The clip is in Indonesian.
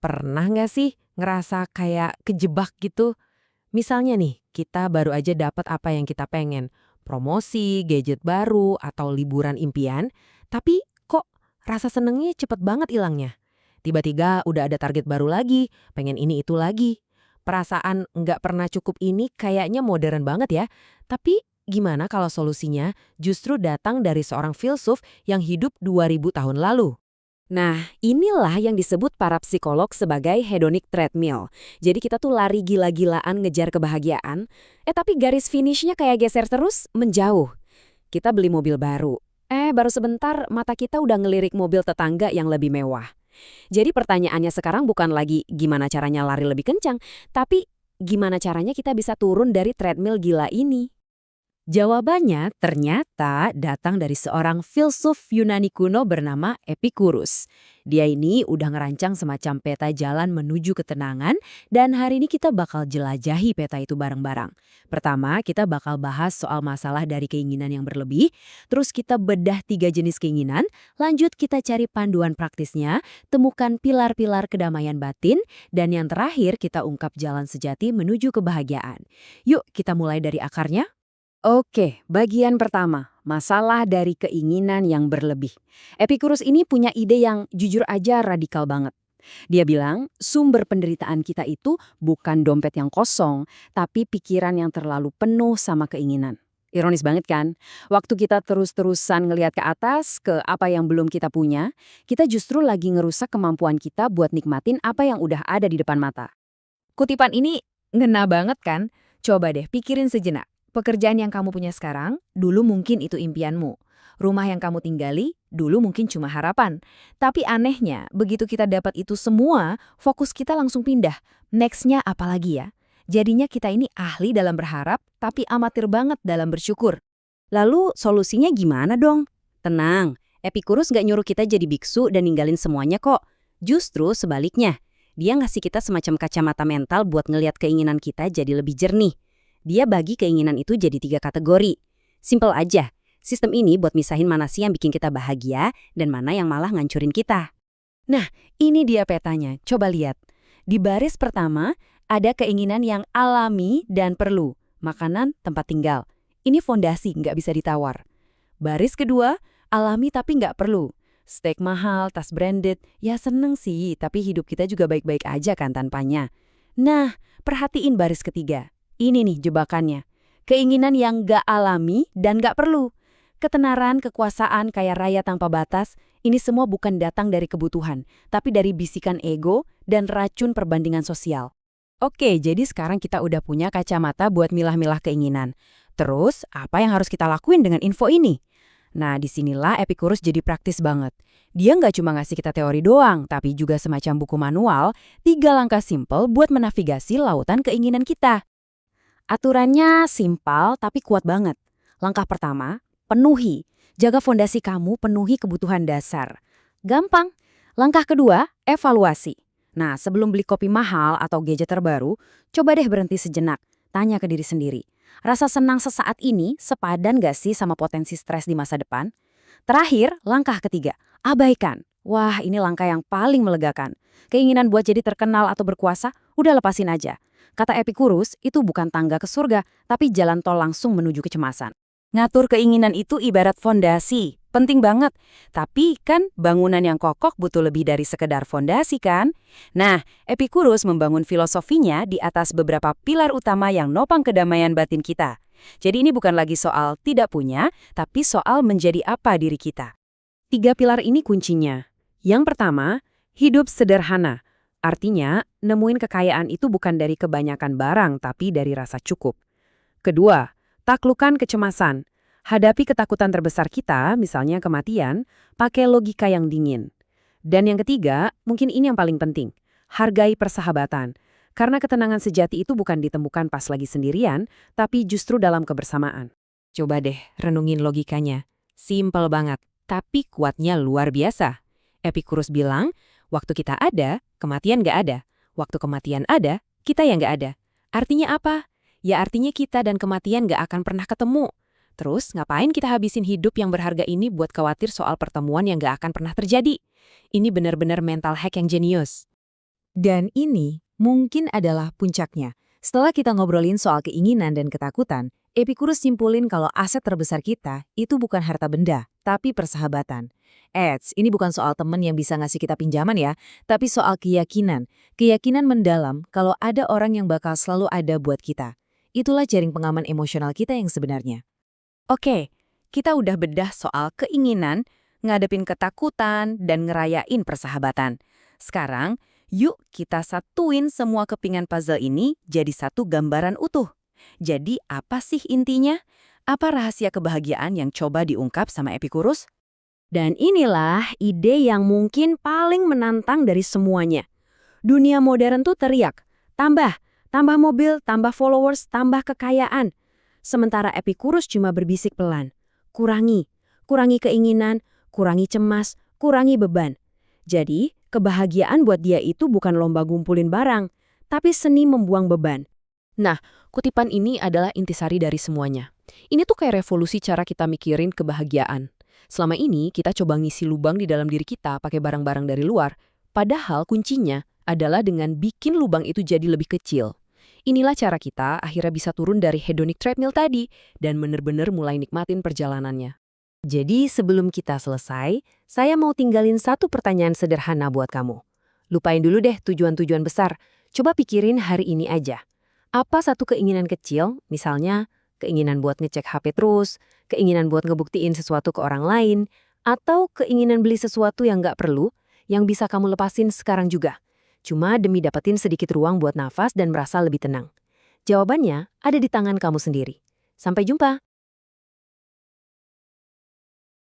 Pernah nggak sih ngerasa kayak kejebak gitu? Misalnya nih, kita baru aja dapat apa yang kita pengen, promosi, gadget baru, atau liburan impian, tapi kok rasa senengnya cepet banget hilangnya. Tiba-tiba udah ada target baru lagi, pengen ini itu lagi. Perasaan nggak pernah cukup ini kayaknya modern banget ya. Tapi gimana kalau solusinya justru datang dari seorang filsuf yang hidup 2000 tahun lalu? Nah, inilah yang disebut para psikolog sebagai hedonic treadmill. Jadi kita tuh lari gila-gilaan ngejar kebahagiaan, tapi garis finishnya kayak geser terus, menjauh. Kita beli mobil baru. Baru sebentar mata kita udah ngelirik mobil tetangga yang lebih mewah. Jadi pertanyaannya sekarang bukan lagi gimana caranya lari lebih kencang, tapi gimana caranya kita bisa turun dari treadmill gila ini. Jawabannya ternyata datang dari seorang filsuf Yunani kuno bernama Epicurus. Dia ini udah ngerancang semacam peta jalan menuju ketenangan dan hari ini kita bakal jelajahi peta itu bareng-bareng. Pertama, kita bakal bahas soal masalah dari keinginan yang berlebih, terus kita bedah 3 jenis keinginan, lanjut kita cari panduan praktisnya, temukan pilar-pilar kedamaian batin, dan yang terakhir kita ungkap jalan sejati menuju kebahagiaan. Yuk kita mulai dari akarnya. Oke, bagian pertama, masalah dari keinginan yang berlebih. Epicurus ini punya ide yang jujur aja radikal banget. Dia bilang, sumber penderitaan kita itu bukan dompet yang kosong, tapi pikiran yang terlalu penuh sama keinginan. Ironis banget kan? Waktu kita terus-terusan ngelihat ke atas, ke apa yang belum kita punya, kita justru lagi ngerusak kemampuan kita buat nikmatin apa yang udah ada di depan mata. Kutipan ini ngena banget kan? Coba deh pikirin sejenak. Pekerjaan yang kamu punya sekarang, dulu mungkin itu impianmu. Rumah yang kamu tinggali, dulu mungkin cuma harapan. Tapi anehnya, begitu kita dapat itu semua, fokus kita langsung pindah. Next-nya apa lagi ya? Jadinya kita ini ahli dalam berharap, tapi amatir banget dalam bersyukur. Lalu solusinya gimana dong? Tenang, Epicurus nggak nyuruh kita jadi biksu dan ninggalin semuanya kok. Justru sebaliknya, dia ngasih kita semacam kacamata mental buat ngelihat keinginan kita jadi lebih jernih. Dia bagi keinginan itu jadi 3 kategori. Simple aja, sistem ini buat misahin mana sih yang bikin kita bahagia dan mana yang malah ngancurin kita. Nah, ini dia petanya. Coba lihat. Di baris pertama, ada keinginan yang alami dan perlu. Makanan, tempat tinggal. Ini fondasi, nggak bisa ditawar. Baris kedua, alami tapi nggak perlu. Steak mahal, tas branded, ya seneng sih, tapi hidup kita juga baik-baik aja kan tanpanya. Nah, perhatiin baris ketiga. Ini nih jebakannya. Keinginan yang nggak alami dan nggak perlu. Ketenaran, kekuasaan, kaya raya tanpa batas, ini semua bukan datang dari kebutuhan, tapi dari bisikan ego dan racun perbandingan sosial. Oke, jadi sekarang kita udah punya kacamata buat milah-milah keinginan. Terus, apa yang harus kita lakuin dengan info ini? Nah, disinilah Epicurus jadi praktis banget. Dia nggak cuma ngasih kita teori doang, tapi juga semacam buku manual, 3 langkah simpel buat menavigasi lautan keinginan kita. Aturannya simpel tapi kuat banget. Langkah pertama, penuhi. Jaga fondasi kamu, penuhi kebutuhan dasar. Gampang. Langkah kedua, evaluasi. Nah, sebelum beli kopi mahal atau gadget terbaru, coba deh berhenti sejenak. Tanya ke diri sendiri. Rasa senang sesaat ini sepadan gak sih sama potensi stres di masa depan? Terakhir, langkah ketiga, abaikan. Wah, ini langkah yang paling melegakan. Keinginan buat jadi terkenal atau berkuasa, udah lepasin aja. Kata Epicurus, itu bukan tangga ke surga, tapi jalan tol langsung menuju kecemasan. Ngatur keinginan itu ibarat fondasi, penting banget. Tapi kan bangunan yang kokoh butuh lebih dari sekedar fondasi kan? Nah, Epicurus membangun filosofinya di atas beberapa pilar utama yang nopang kedamaian batin kita. Jadi ini bukan lagi soal tidak punya, tapi soal menjadi apa diri kita. 3 pilar ini kuncinya. Yang pertama, hidup sederhana. Artinya, nemuin kekayaan itu bukan dari kebanyakan barang, tapi dari rasa cukup. Kedua, taklukkan kecemasan. Hadapi ketakutan terbesar kita, misalnya kematian, pakai logika yang dingin. Dan yang ketiga, mungkin ini yang paling penting, hargai persahabatan. Karena ketenangan sejati itu bukan ditemukan pas lagi sendirian, tapi justru dalam kebersamaan. Coba deh renungin logikanya. Simpel banget, tapi kuatnya luar biasa. Epicurus bilang, waktu kita ada, kematian nggak ada. Waktu kematian ada, kita yang nggak ada. Artinya apa? Ya artinya kita dan kematian nggak akan pernah ketemu. Terus ngapain kita habisin hidup yang berharga ini buat khawatir soal pertemuan yang nggak akan pernah terjadi? Ini benar-benar mental hack yang jenius. Dan ini mungkin adalah puncaknya. Setelah kita ngobrolin soal keinginan dan ketakutan, Epicurus simpulin kalau aset terbesar kita itu bukan harta benda, tapi persahabatan. Ini bukan soal teman yang bisa ngasih kita pinjaman ya, tapi soal keyakinan. Keyakinan mendalam kalau ada orang yang bakal selalu ada buat kita. Itulah jaring pengaman emosional kita yang sebenarnya. Oke, kita udah bedah soal keinginan, ngadepin ketakutan, dan ngerayain persahabatan. Sekarang, yuk kita satuin semua kepingan puzzle ini jadi satu gambaran utuh. Jadi apa sih intinya? Apa rahasia kebahagiaan yang coba diungkap sama Epicurus? Dan inilah ide yang mungkin paling menantang dari semuanya. Dunia modern tuh teriak, tambah mobil, tambah followers, tambah kekayaan. Sementara Epicurus cuma berbisik pelan, kurangi keinginan, kurangi cemas, kurangi beban. Jadi, kebahagiaan buat dia itu bukan lomba ngumpulin barang, tapi seni membuang beban. Nah, kutipan ini adalah intisari dari semuanya. Ini tuh kayak revolusi cara kita mikirin kebahagiaan. Selama ini kita coba ngisi lubang di dalam diri kita pakai barang-barang dari luar, padahal kuncinya adalah dengan bikin lubang itu jadi lebih kecil. Inilah cara kita akhirnya bisa turun dari hedonic treadmill tadi dan bener-bener mulai nikmatin perjalanannya. Jadi sebelum kita selesai, saya mau tinggalin satu pertanyaan sederhana buat kamu. Lupain dulu deh tujuan-tujuan besar. Coba pikirin hari ini aja. Apa satu keinginan kecil, misalnya keinginan buat ngecek HP terus, keinginan buat ngebuktiin sesuatu ke orang lain, atau keinginan beli sesuatu yang nggak perlu, yang bisa kamu lepasin sekarang juga. Cuma demi dapetin sedikit ruang buat nafas dan merasa lebih tenang. Jawabannya ada di tangan kamu sendiri. Sampai jumpa!